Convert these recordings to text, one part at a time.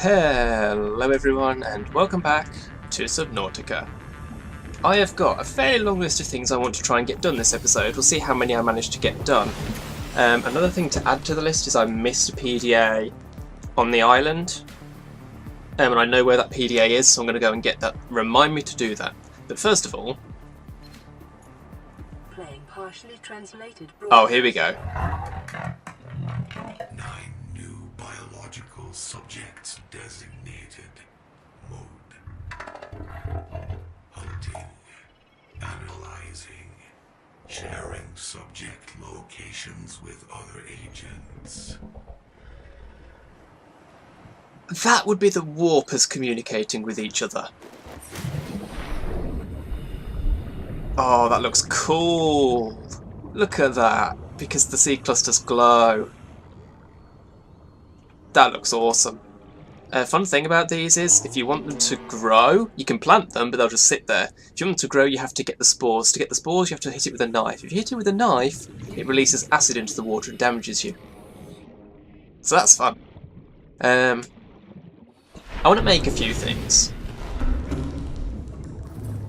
Hello everyone and welcome back to Subnautica. I have got a fairly long list of things I want to try and get done this episode. We'll see how many I manage to get done. Another thing to add to the list is I missed a PDA on the island. And I know where that PDA is, so I'm going to go and get that. Remind me to do that. But first of all... Playing partially translated. Oh, here we go. 9 new biological subjects designated. Mode. Hunting. Analyzing. Sharing subject locations with other agents. That would be the warpers communicating with each other. Oh, that looks cool. Look at that. Because the sea clusters glow. That looks awesome. Fun thing about these is, if you want them to grow, you can plant them, but they'll just sit there. If you want them to grow, you have to get the spores. To get the spores, you have to hit it with a knife. If you hit it with a knife, it releases acid into the water and damages you. So that's fun. I want to make a few things.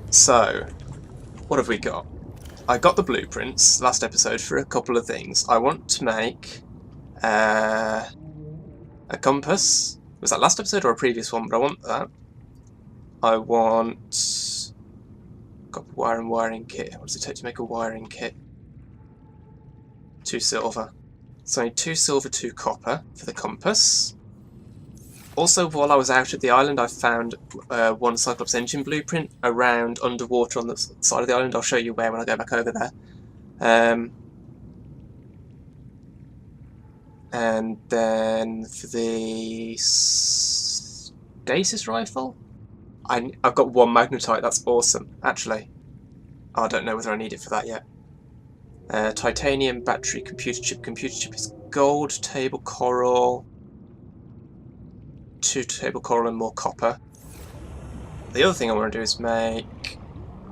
So, what have we got? I got the blueprints last episode for a couple of things. I want to make a compass. Was that last episode or a previous one? But I want that. I want copper wire and wiring kit. What does it take to make a wiring kit? 2 silver. So I need 2 silver, 2 copper for the compass. Also, while I was out at the island, I found one Cyclops engine blueprint around underwater on the side of the island. I'll show you where when I go back over there. And then for the stasis rifle, I've got 1 magnetite. That's awesome, actually. I don't know whether I need it for that yet. Titanium battery computer chip. Computer chip is gold. Table coral. 2 table coral and more copper. The other thing I want to do is make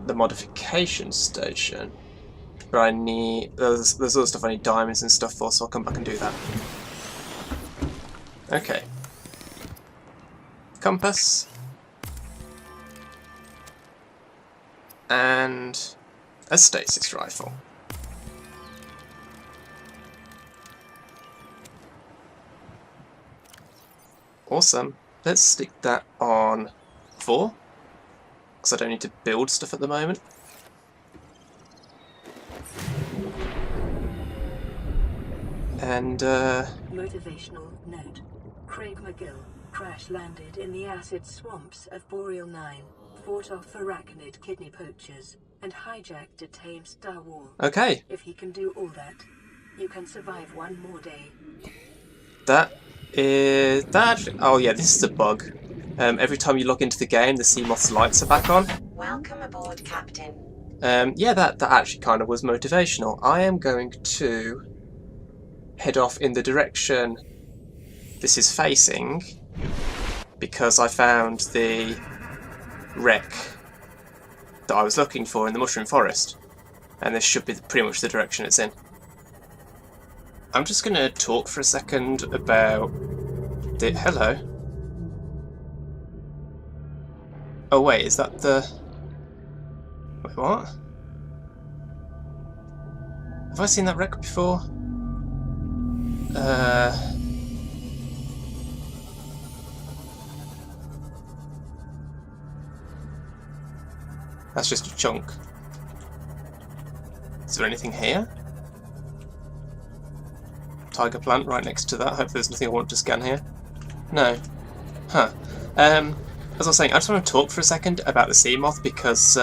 the modification station. But I need... There's other stuff I need diamonds and stuff for, so I'll come back and do that. Okay. Compass. And a stasis rifle. Awesome. Let's stick that on 4, because I don't need to build stuff at the moment. And Motivational note. Craig McGill crash landed in the acid swamps of Boreal 9, fought off arachnid kidney poachers, and hijacked a tame Star Wars. okay, If he can do all that, you can survive 1 more day. that is that. Oh yeah, this is a bug. Every time you log into the game, the Seamoth's lights are back on. Welcome aboard, Captain. Yeah, that actually kind of was motivational. I am going to head off in the direction this is facing, because I found the wreck that I was looking for in the Mushroom Forest, and this should be pretty much the direction it's in. I'm just going to talk for a second about the... Hello? Oh wait, is that the... Wait, what? Have I seen that wreck before? That's just a chunk. Is there anything here? Tiger plant right next to that. Hopefully there's nothing I want to scan here. No. Huh. As I was saying, I just want to talk for a second about the Seamoth, because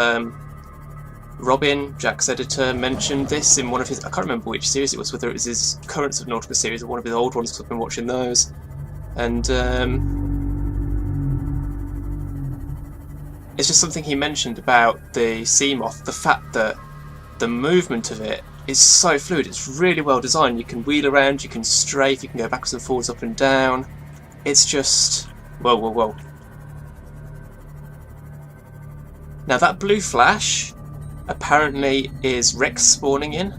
Robin, Jack's editor, mentioned this in one of his... I can't remember which series it was, whether it was his current Subnautica series or one of his old ones, because I've been watching those. And it's just something he mentioned about the Seamoth, the fact that the movement of it is so fluid. It's really well designed. You can wheel around, you can strafe, you can go backwards and forwards, up and down. It's just... Whoa, whoa, whoa. Now that blue flash apparently is Rex spawning in.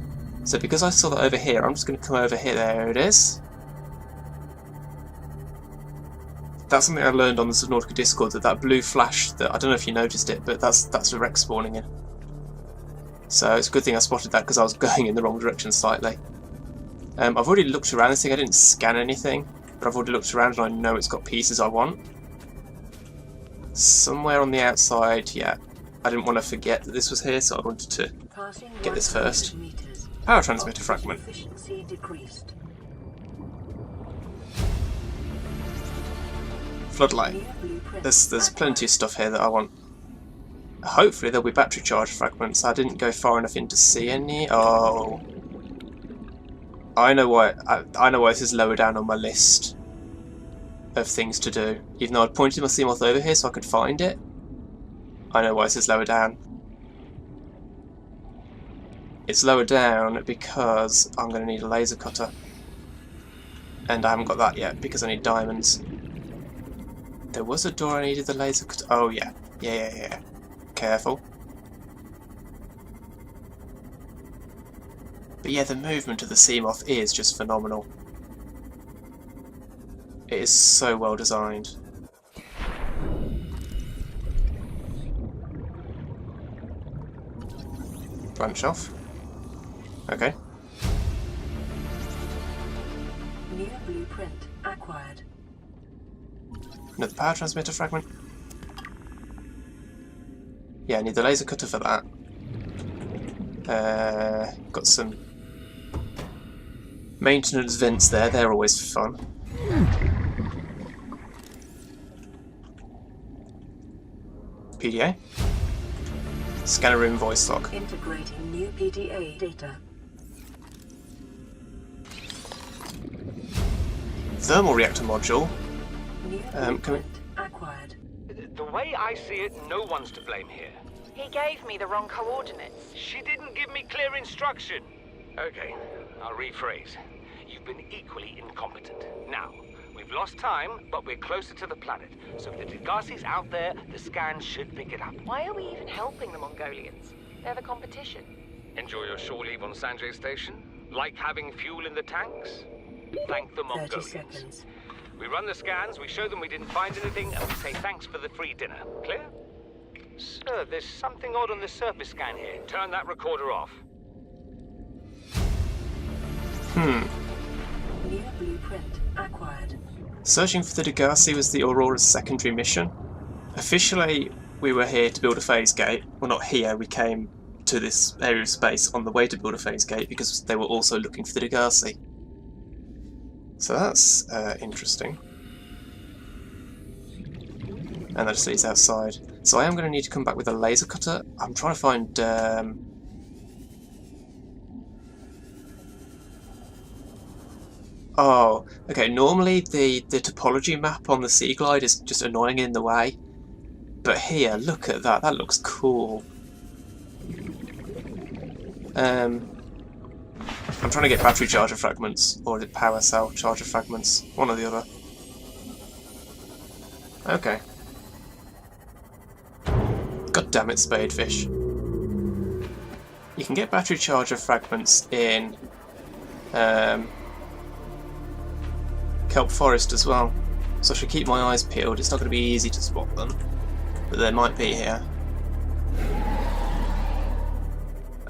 So because I saw that over here, I'm just going to come over here. There it is. That's something I learned on the Subnautica Discord, that blue flash, that I don't know if you noticed it, but that's a wreck spawning in. So it's a good thing I spotted that because I was going in the wrong direction slightly. I've already looked around this thing. I didn't scan anything, but I've already looked around and I know it's got pieces I want. Somewhere on the outside, yeah. I didn't want to forget that this was here, so I wanted to get this first. Power transmitter fragment. Efficiency decreased. Floodlight. There's plenty of stuff here that I want. Hopefully there'll be battery charge fragments. I didn't go far enough in to see any. Oh, I know why. I know why this is lower down on my list of things to do. Even though I'd pointed my Seamoth over here so I could find it, I know why this is lower down. It's lower down because I'm going to need a laser cutter, and I haven't got that yet because I need diamonds. There was a door I needed the laser cutter. Oh yeah, yeah. Careful. But yeah, the movement of the Seamoth is just phenomenal. It is so well designed. Branch off. Okay. New blueprint acquired. Another power transmitter fragment. Yeah, I need the laser cutter for that. Got some maintenance vents there, they're always fun. PDA. Scanner room voice log. Integrating new PDA data. Thermal reactor module. New Can we... blueprint acquired. The way I see it, no one's to blame here. He gave me the wrong coordinates. She didn't give me clear instruction. Okay, I'll rephrase. You've been equally incompetent. Now, we've lost time, but we're closer to the planet. So if the Degarcy's out there, the scans should pick it up. Why are we even helping the Mongolians? They're the competition. Enjoy your shore leave on Sanjay Station? Like having fuel in the tanks? Thank the 30 Mongolians. seconds. We run the scans, we show them we didn't find anything, and we say thanks for the free dinner. Clear? Sir, there's something odd on the surface scan here. Turn that recorder off. New blueprint acquired. Searching for the Degarcy was the Aurora's secondary mission. Officially, we were here to build a phase gate. Well, not here, we came to this area of space on the way to build a phase gate because they were also looking for the Degarcy. So that's interesting. And that just leads outside. So I am going to need to come back with a laser cutter. I'm trying to find... Oh, okay, normally the topology map on the Sea Glide is just annoying in the way. But here, look at that, that looks cool. I'm trying to get battery charger fragments, or is it power cell charger fragments? One or the other. Okay. God damn it, spadefish. You can get battery charger fragments in Kelp Forest as well, so I should keep my eyes peeled. It's not going to be easy to spot them, but they might be here.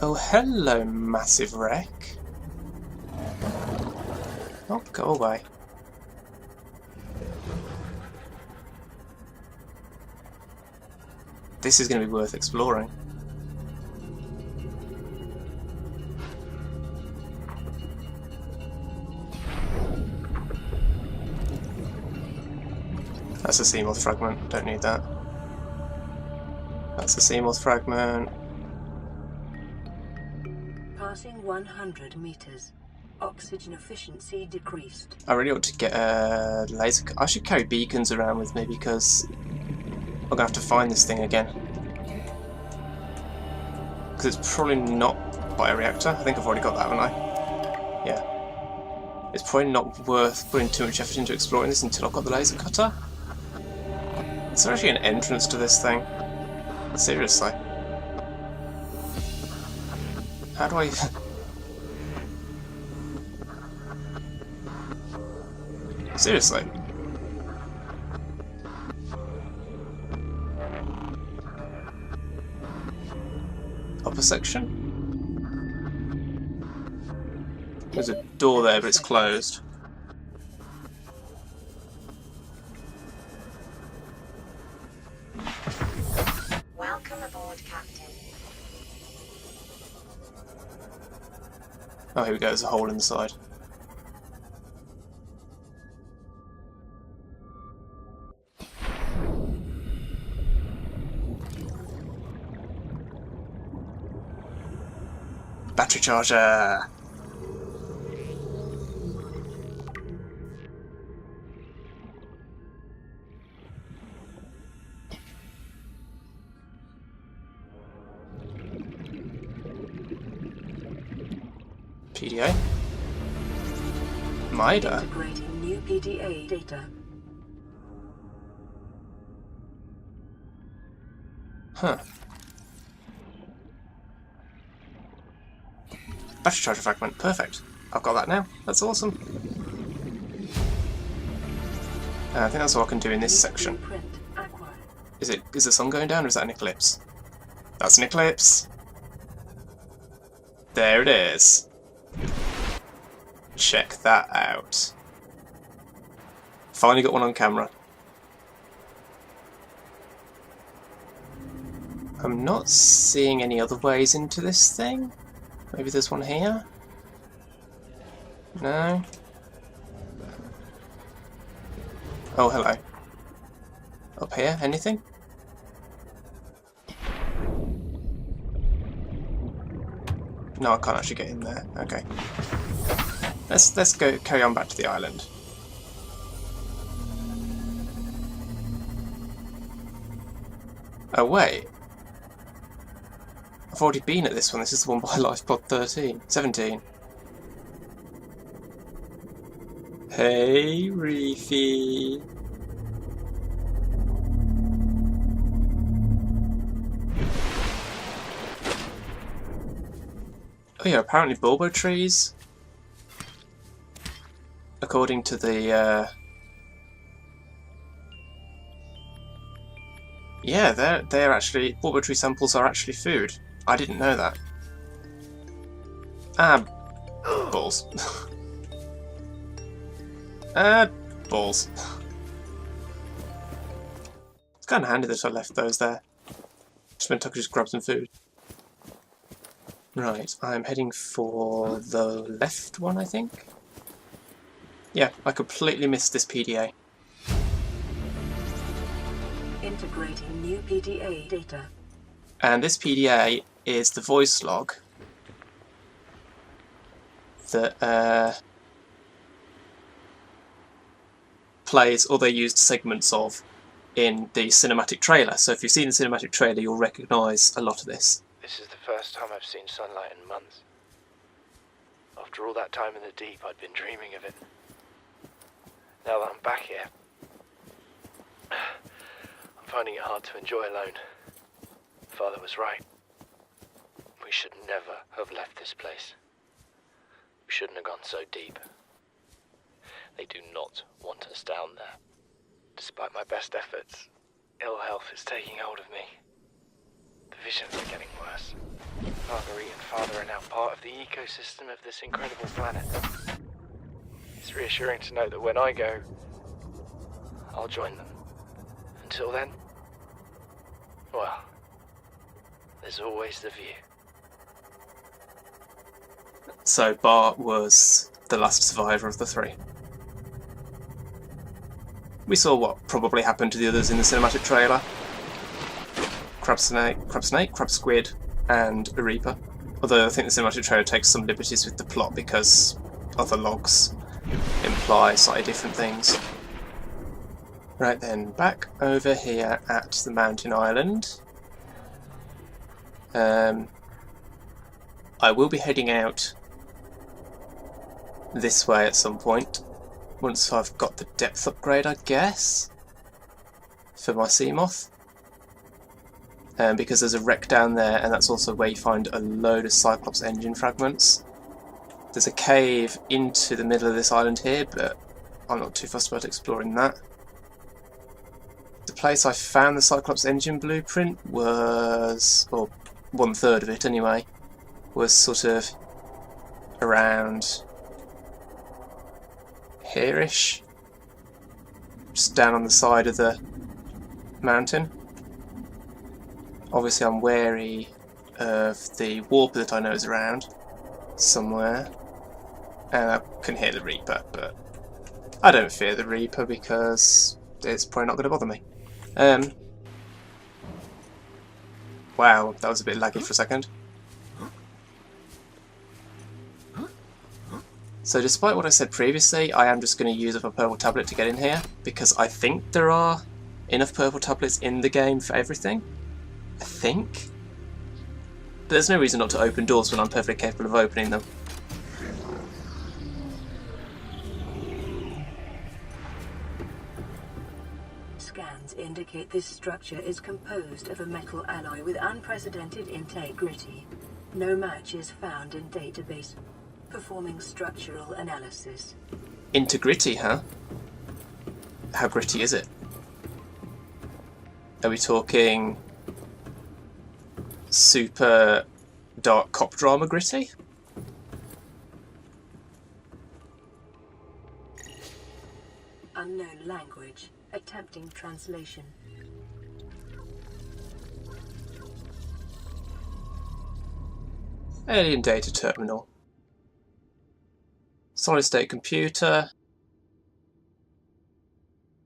Oh, hello, massive wreck. Oh, go away. This is going to be worth exploring. That's a Seamoth fragment, don't need that. That's a Seamoth fragment. Passing 100 meters. Oxygen efficiency decreased. I really ought to get a laser... I should carry beacons around with me because I'm going to have to find this thing again. Because it's probably not bioreactor. I think I've already got that, haven't I? Yeah. It's probably not worth putting too much effort into exploring this until I've got the laser cutter. Is there actually an entrance to this thing? Seriously. How do I... Seriously. upper section. There's a door there, but it's closed. Welcome aboard, Captain. Oh, here we go, there's a hole in the side. Battery charger! PDA. MIDA. Integrating new PDA data. Huh. Battery charger fragment. Perfect. I've got that now. That's awesome. I think that's all I can do in this section. Blueprint acquired. Is the sun going down or is that an eclipse? That's an eclipse. There it is. Check that out. Finally got one on camera. I'm not seeing any other ways into this thing. Maybe there's one here? No? Oh, hello. Up here, anything? No, I can't actually get in there. Okay. Let's go carry on back to the island. Oh wait. I've already been at this one. This is the one by Lifepod 17. Hey, Reefy. Oh yeah, apparently Bulbo trees, according to the yeah, they're actually, Bulbo tree samples are actually food. I didn't know that. Ah, balls. Balls. It's kind of handy that I left those there. Just meant I could just grab some food. Right, I'm heading for the left one, I think. Yeah, I completely missed this PDA. Integrating new PDA data. And this PDA is the voice log that plays, or they used segments of, in the cinematic trailer. So if you've seen the cinematic trailer, you'll recognise a lot of this. This is the first time I've seen sunlight in months. After all that time in the deep, I'd been dreaming of it. Now that I'm back here, I'm finding it hard to enjoy alone. Father was right. We should never have left this place. We shouldn't have gone so deep. They do not want us down there. Despite my best efforts, ill health is taking hold of me. The visions are getting worse. Marguerite and Father are now part of the ecosystem of this incredible planet. It's reassuring to know that when I go, I'll join them. Until then, well, there's always the view. So Bart was the last survivor of the three. We saw what probably happened to the others in the cinematic trailer. Crab squid, and a reaper. Although I think the cinematic trailer takes some liberties with the plot because other logs imply slightly different things. Right then, back over here at the mountain island. I will be heading out this way at some point, once I've got the depth upgrade, I guess, for my Seamoth. Because there's a wreck down there, and that's also where you find a load of Cyclops engine fragments. There's a cave into the middle of this island here, but I'm not too fussed about exploring that. The place I found the Cyclops engine blueprint was, or 1/3 of it anyway, was sort of around here-ish, just down on the side of the mountain. Obviously I'm wary of the warper that I know is around somewhere, and I can hear the Reaper, but I don't fear the Reaper because it's probably not going to bother me. Wow, that was a bit laggy for a second. So despite what I said previously, I am just going to use up a purple tablet to get in here, because I think there are enough purple tablets in the game for everything. I think. But there's no reason not to open doors when I'm perfectly capable of opening them. Scans indicate this structure is composed of a metal alloy with unprecedented integrity. No match is found in database. Performing structural analysis. Integrity, huh? How gritty is it? Are we talking super dark cop drama gritty? Unknown language. Attempting translation. Alien data terminal. Solid state computer.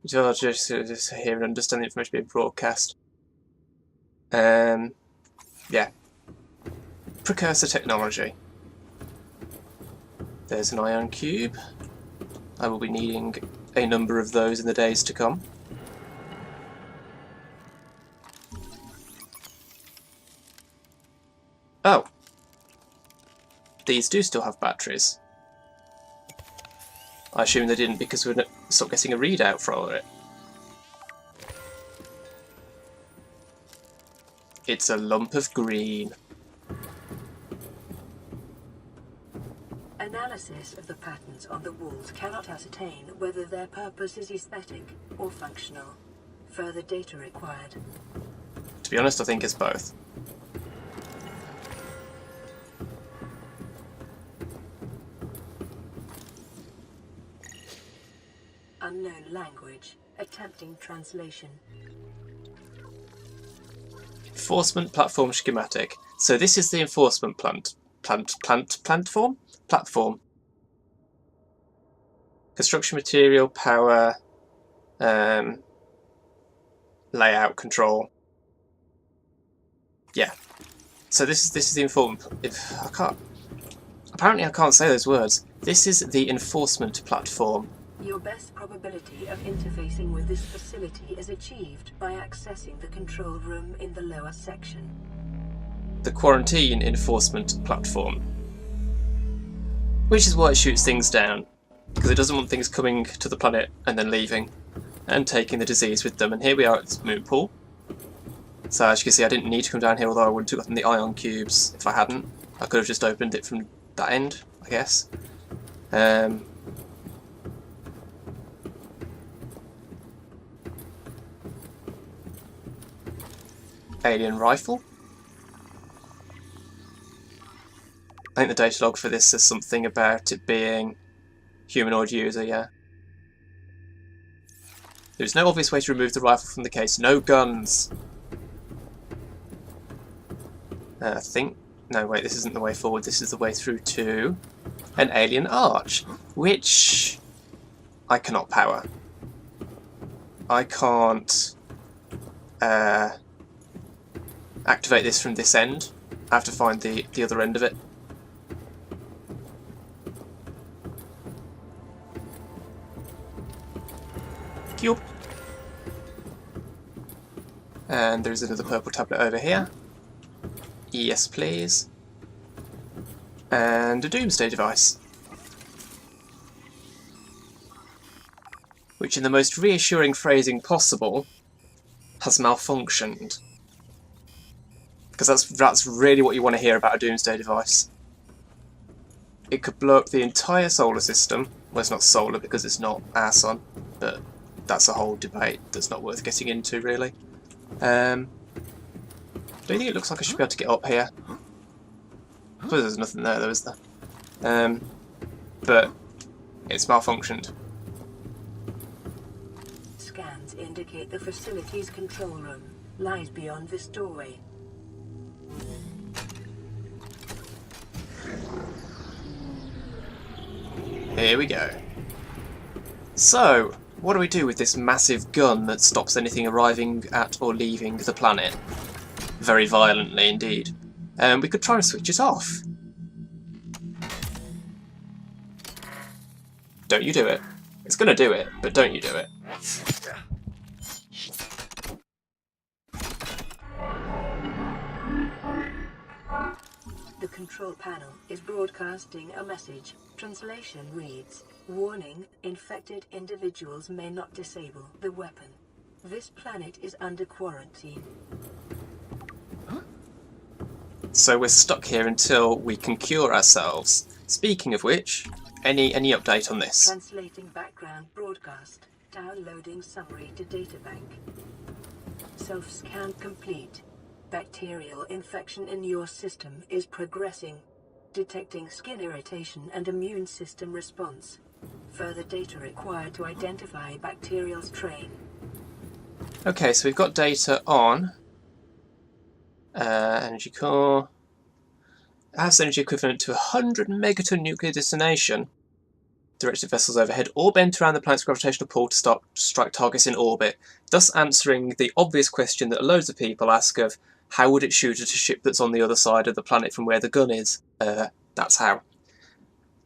Just hear and understand the information being broadcast. Yeah. Precursor technology. There's an ion cube. I will be needing a number of those in the days to come. Oh. These do still have batteries. I assume they didn't because we're not getting a readout for it. It's a lump of green. Analysis of the patterns on the walls cannot ascertain whether their purpose is aesthetic or functional. Further data required. To be honest, I think it's both. Unknown language. Attempting translation. Enforcement platform schematic. So this is the enforcement platform. Construction material, power, layout, control. Yeah. So this is the Apparently I can't say those words. This is the enforcement platform. Your best probability of interfacing with this facility is achieved by accessing the control room in the lower section. The quarantine enforcement platform. Which is why it shoots things down. Because it doesn't want things coming to the planet and then leaving. And taking the disease with them. And here we are at this moon pool. So as you can see, I didn't need to come down here, although I would have gotten the ion cubes if I hadn't. I could have just opened it from that end, I guess. Alien rifle. I think the data log for this says something about it being humanoid user, yeah. There's no obvious way to remove the rifle from the case. No guns. I think... No, wait, this isn't the way forward. This is the way through to an alien arch, which I cannot power. I can't activate this from this end. I have to find the other end of it. Cube. And there's another purple tablet over here. Yes, please. And a doomsday device. Which, in the most reassuring phrasing possible, has malfunctioned. Because that's really what you want to hear about a doomsday device. It could blow up the entire solar system. Well, it's not solar because it's not our sun, but that's a whole debate that's not worth getting into, really. Do you think it looks like I should be able to get up here? I suppose there's nothing there though, is there? But it's malfunctioned. Scans indicate the facility's control room lies beyond this doorway. Here we go. So, what do we do with this massive gun that stops anything arriving at or leaving the planet? Very violently indeed. We could try and switch it off. Don't you do it. It's going to do it, but don't you do it. The control panel is broadcasting a message. Translation reads, "Warning, infected individuals may not disable the weapon. This planet is under quarantine." So we're stuck here until we can cure ourselves. Speaking of which, any update on this? Translating background broadcast. Downloading summary to databank. Self-scan complete. Bacterial infection in your system is progressing. Detecting skin irritation and immune system response. Further data required to identify bacterial strain. Okay, so we've got data on energy core. Has energy equivalent to 100 megaton nuclear detonation. Directed vessels overhead or bent around the planet's gravitational pull to strike targets in orbit, thus answering the obvious question that loads of people ask of how would it shoot at a ship that's on the other side of the planet from where the gun is? That's how.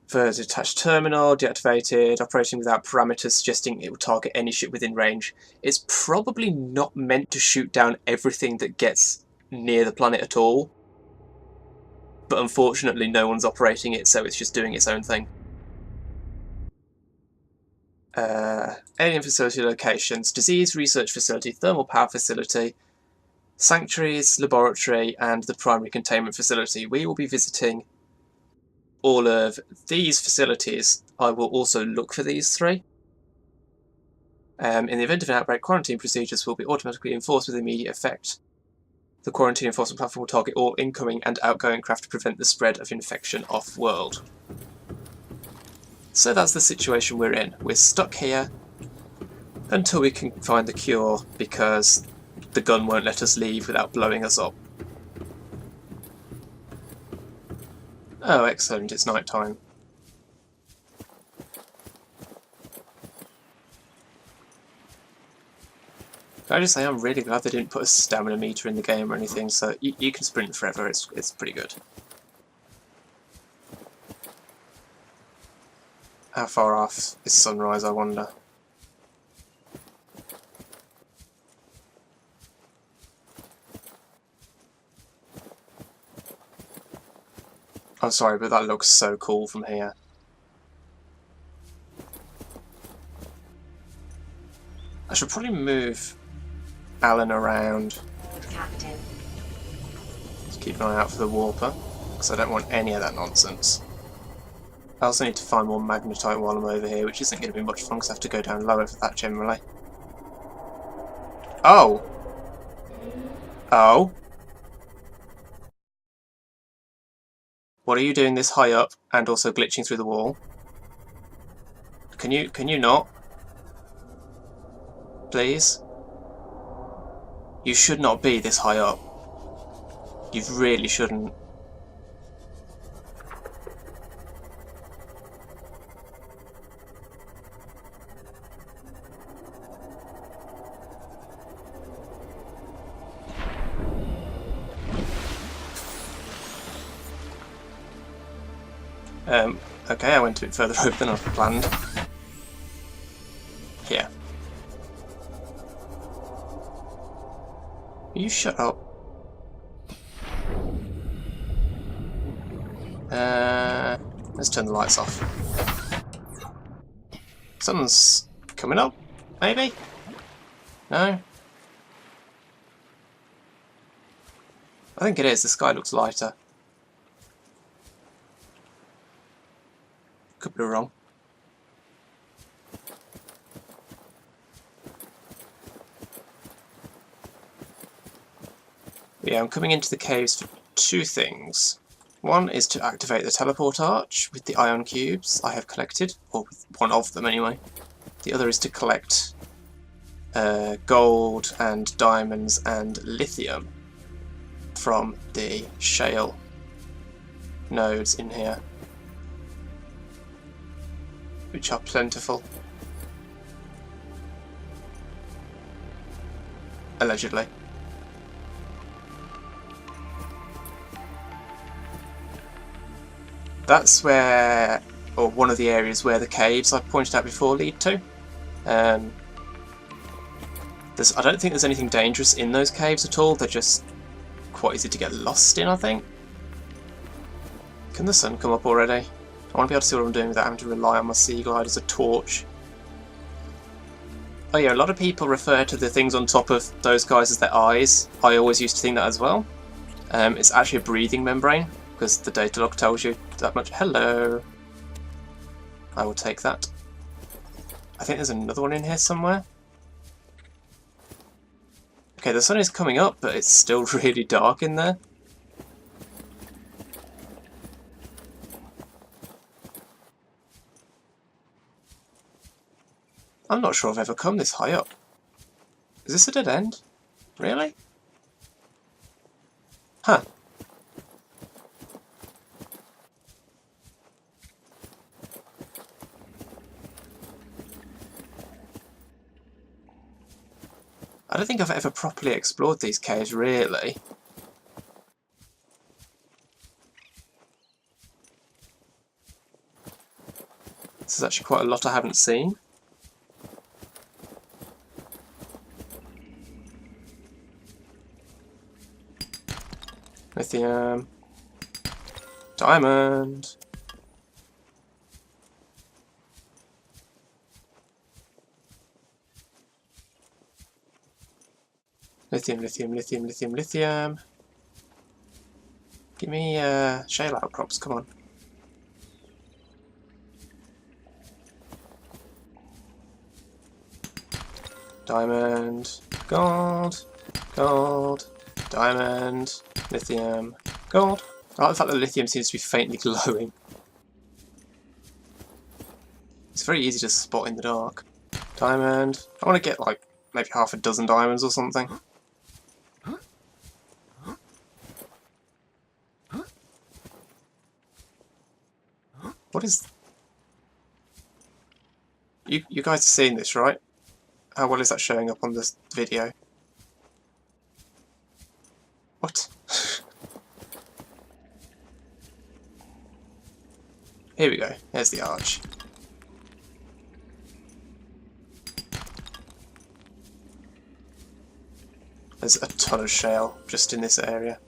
For detached terminal, deactivated, operating without parameters, suggesting it will target any ship within range. It's probably not meant to shoot down everything that gets near the planet at all. But unfortunately no one's operating it, so it's just doing its own thing. Alien facility locations, disease research facility, thermal power facility, sanctuaries, laboratory, and the primary containment facility. We will be visiting all of these facilities. I will also look for these three. In the event of an outbreak, quarantine procedures will be automatically enforced with immediate effect. The quarantine enforcement platform will target all incoming and outgoing craft to prevent the spread of infection off-world. So that's the situation we're in. We're stuck here until we can find the cure, because the gun won't let us leave without blowing us up. Oh, excellent, it's night time. Can I just say I'm really glad they didn't put a stamina meter in the game or anything, so you can sprint forever, it's pretty good. How far off is sunrise, I wonder? I'm sorry, but that looks so cool from here. I should probably move Alan around. Captain. Just keep an eye out for the warper, because I don't want any of that nonsense. I also need to find more magnetite while I'm over here, which isn't going to be much fun because I have to go down lower for that generally. Oh! Oh! What are you doing this high up and also glitching through the wall? Can you not? Please? You should not be this high up. You really shouldn't. Okay, I went a bit further over than I planned. Here. You shut up. Let's turn the lights off. Something's coming up, maybe? No? I think it is, the sky looks lighter. Could be wrong. But yeah, I'm coming into the caves for two things. One is to activate the teleport arch with the ion cubes I have collected, or with one of them anyway. The other is to collect gold and diamonds and lithium from the shale nodes in here, which are plentiful. Allegedly. That's where, or one of the areas where the caves I pointed out before lead to. I don't think there's anything dangerous in those caves at all. They're just quite easy to get lost in, I think. Can the sun come up already? I want to be able to see what I'm doing without having to rely on my sea glide as a torch. Oh yeah, a lot of people refer to the things on top of those guys as their eyes. I always used to think that as well. It's actually a breathing membrane, because the data log tells you that much. Hello! I will take that. I think there's another one in here somewhere. Okay, the sun is coming up, but it's still really dark in there. I'm not sure I've ever come this high up. Is this a dead end? Really? Huh. I don't think I've ever properly explored these caves, really. This is actually quite a lot I haven't seen. Lithium. Diamond. Lithium, lithium, lithium, lithium, lithium. Give me shale outcrops, come on. Diamond, gold, gold, diamond, lithium, gold. I like the fact that lithium seems to be faintly glowing. It's very easy to spot in the dark. Diamond. I want to get like maybe half a dozen diamonds or something. What is... You guys are seeing this, right? How well is that showing up on this video? What? Here we go. There's the arch. There's a ton of shale just in this area.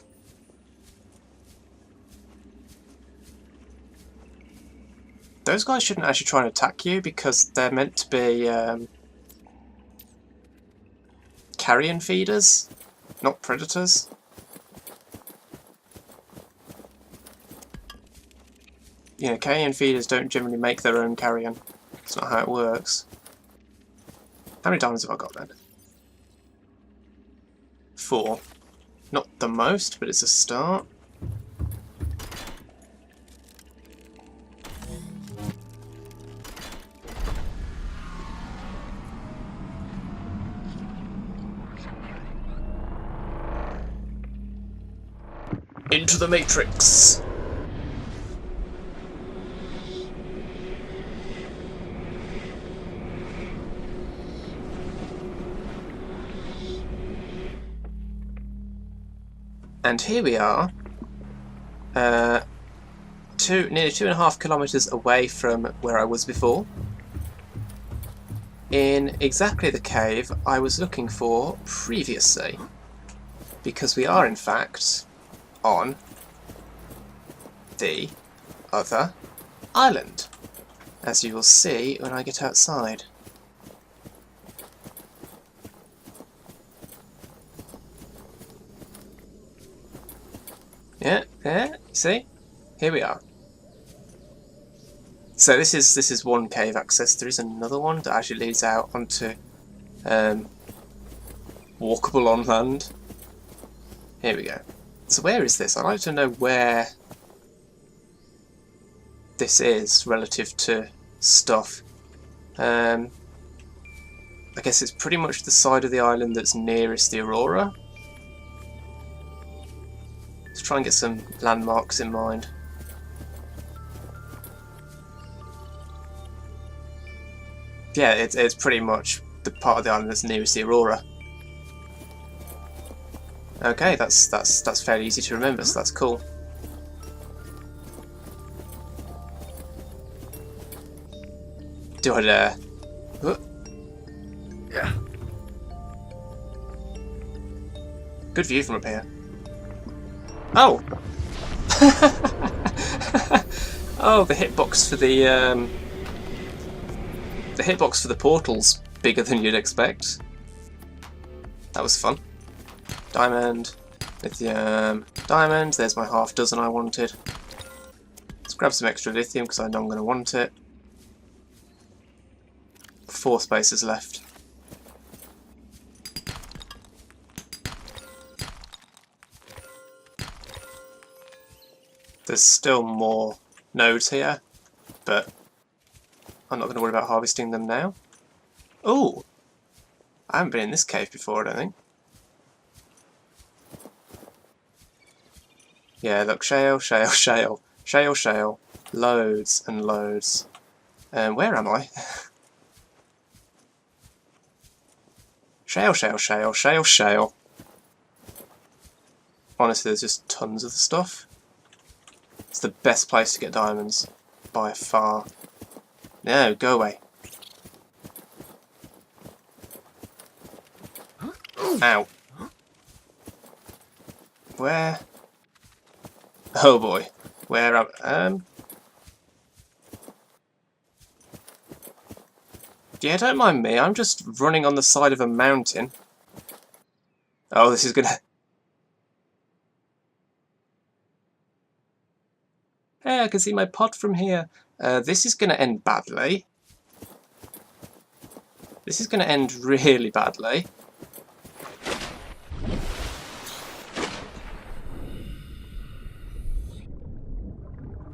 Those guys shouldn't actually try and attack you because they're meant to be carrion feeders, not predators. You know, carrion feeders don't generally make their own carrion. That's not how it works. How many diamonds have I got then? 4. Not the most, but it's a start. Into the Matrix! And here we are, nearly 2.5 kilometers away from where I was before, in exactly the cave I was looking for previously, because we are in fact on the other island, as you will see when I get outside. Yeah, you see? Here we are. So this is one cave access. There is another one that actually leads out onto walkable on land. Here we go. So where is this? I'd like to know where this is relative to stuff. I guess it's pretty much the side of the island that's nearest the Aurora. Let's try and get some landmarks in mind. Yeah, it's pretty much the part of the island that's nearest the Aurora. Okay, that's fairly easy to remember, so that's cool. Do I dare? Yeah. Good view from up here. Oh! Oh, the hitbox for the hitbox for the portal's bigger than you'd expect. That was fun. Diamond, lithium, diamond. There's my half dozen I wanted. Let's grab some extra lithium because I know I'm going to want it. 4 spaces left. There's still more nodes here, but I'm not going to worry about harvesting them now. Oh! I haven't been in this cave before, I don't think. Yeah, look, shale, shale, shale, shale, shale, loads and loads. Where am I? Shale, shale, shale, shale, shale. Honestly, there's just tons of the stuff. It's the best place to get diamonds, by far. No, go away. Ow. Where? Oh boy. Where am Yeah, don't mind me, I'm just running on the side of a mountain. Oh, this is gonna... Hey, I can see my pod from here. This is gonna end badly. This is gonna end really badly.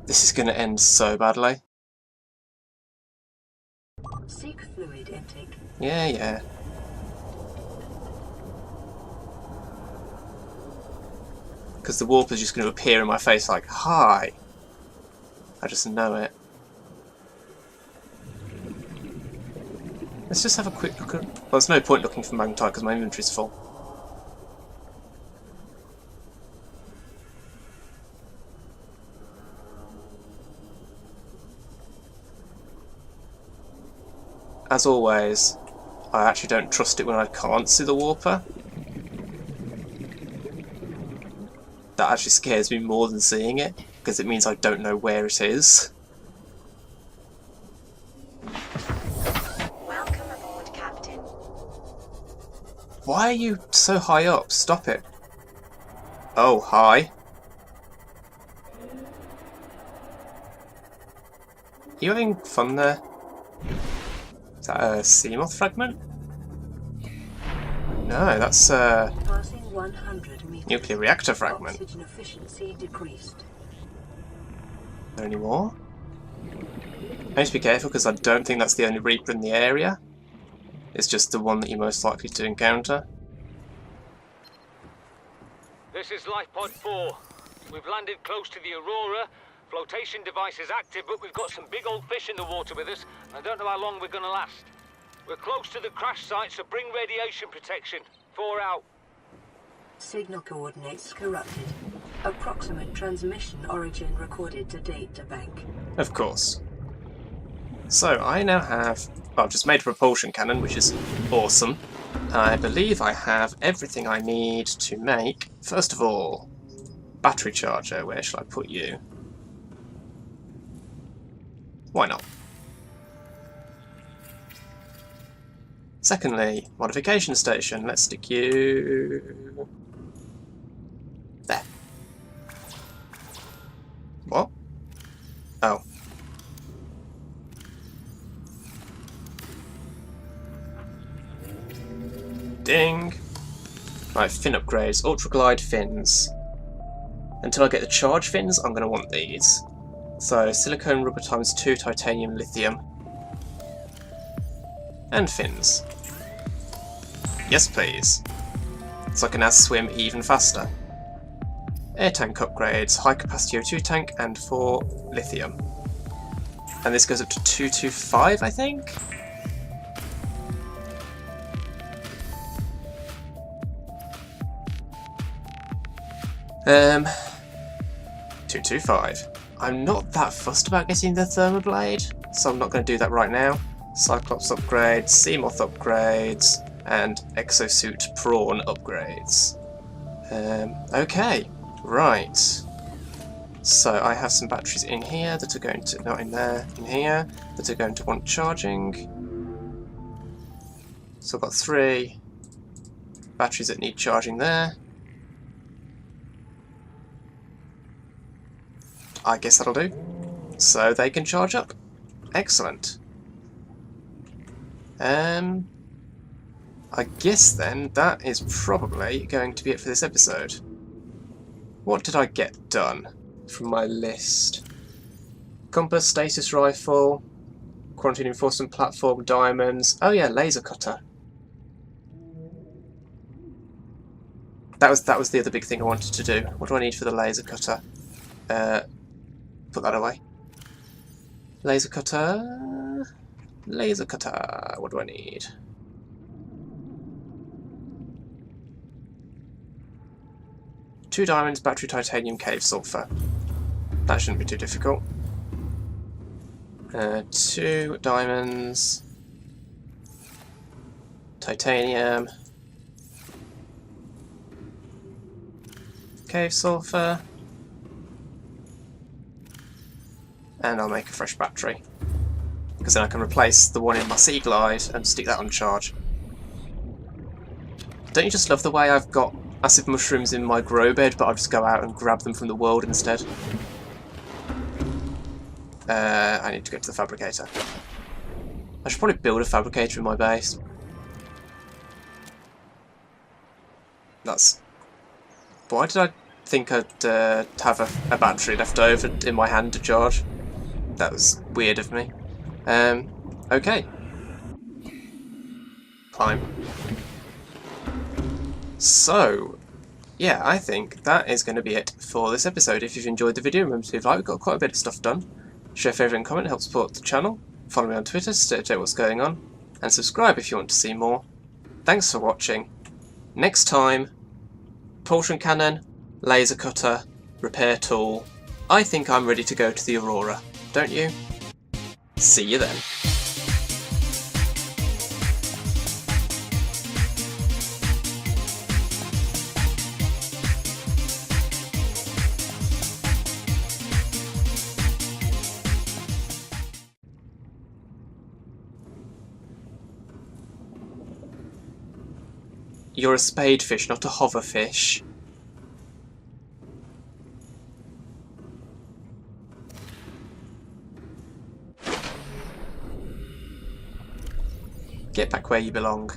This is gonna end so badly. Seek fluid intake. Yeah, yeah. Because the warp is just going to appear in my face like, hi. I just know it. Let's just have a quick look at... Well, there's no point looking for magnetite because my inventory's full. As always, I actually don't trust it when I can't see the warper. That actually scares me more than seeing it, because it means I don't know where it is. Welcome aboard, Captain. Why are you so high up? Stop it. Oh, hi. You having fun there? Is that a Seamoth fragment? No, that's a Passing 100 meters. nuclear reactor fragment. Oxygen efficiency decreased. Are there any more? I need to be careful because I don't think that's the only Reaper in the area. It's just the one that you're most likely to encounter. This is Lifepod 4. We've landed close to the Aurora. Flotation device is active, but we've got some big old fish in the water with us. I don't know how long we're going to last. We're close to the crash site, so bring radiation protection. 4 out. Signal coordinates corrupted. Approximate transmission origin recorded to data bank. Of course. So I now have... Well, I've just made a propulsion cannon, which is awesome. I believe I have everything I need to make, first of all, battery charger. Where shall I put you? Why not? Secondly, modification station. Let's stick you... there. What? Oh. Ding. Right, fin upgrades. Ultra Glide fins. Until I get the charge fins, I'm going to want these. So, silicone rubber ×2, titanium, lithium. And fins. Yes, please. So I can now swim even faster. Air tank upgrades, high capacity O2 tank, and 4 lithium. And this goes up to 225, I think? Um, 225. I'm not that fussed about getting the Thermoblade, so I'm not going to do that right now. Cyclops upgrades, Seamoth upgrades, and Exosuit Prawn upgrades. Okay, right. So I have some batteries in here that are going to, not in there, in here, that are going to want charging. So I've got 3 batteries that need charging there. I guess that'll do. So they can charge up. Excellent. I guess then that is probably going to be it for this episode. What did I get done from my list? Compass, stasis rifle, quarantine enforcement platform, diamonds. Oh yeah, laser cutter. That was the other big thing I wanted to do. What do I need for the laser cutter? Put that away. Laser cutter. Laser cutter. What do I need? Two diamonds, battery, titanium, cave, sulfur. That shouldn't be too difficult. 2 diamonds, titanium, cave, sulfur, and I'll make a fresh battery. Because then I can replace the one in my Sea Glide and stick that on charge. Don't you just love the way I've got acid mushrooms in my grow bed, but I'll just go out and grab them from the world instead? I need to go to the fabricator. I should probably build a fabricator in my base. That's... Why did I think I'd have a battery left over in my hand to charge? That was weird of me. Okay. Climb. So, yeah, I think that is going to be it for this episode. If you've enjoyed the video, remember to leave a like. We've got quite a bit of stuff done. Share, favourite and comment, help support the channel. Follow me on Twitter to stay updated what's going on. And subscribe if you want to see more. Thanks for watching. Next time, propulsion cannon, laser cutter, repair tool. I think I'm ready to go to the Aurora. Don't you? See you then. You're a spadefish, not a hoverfish. Get back where you belong.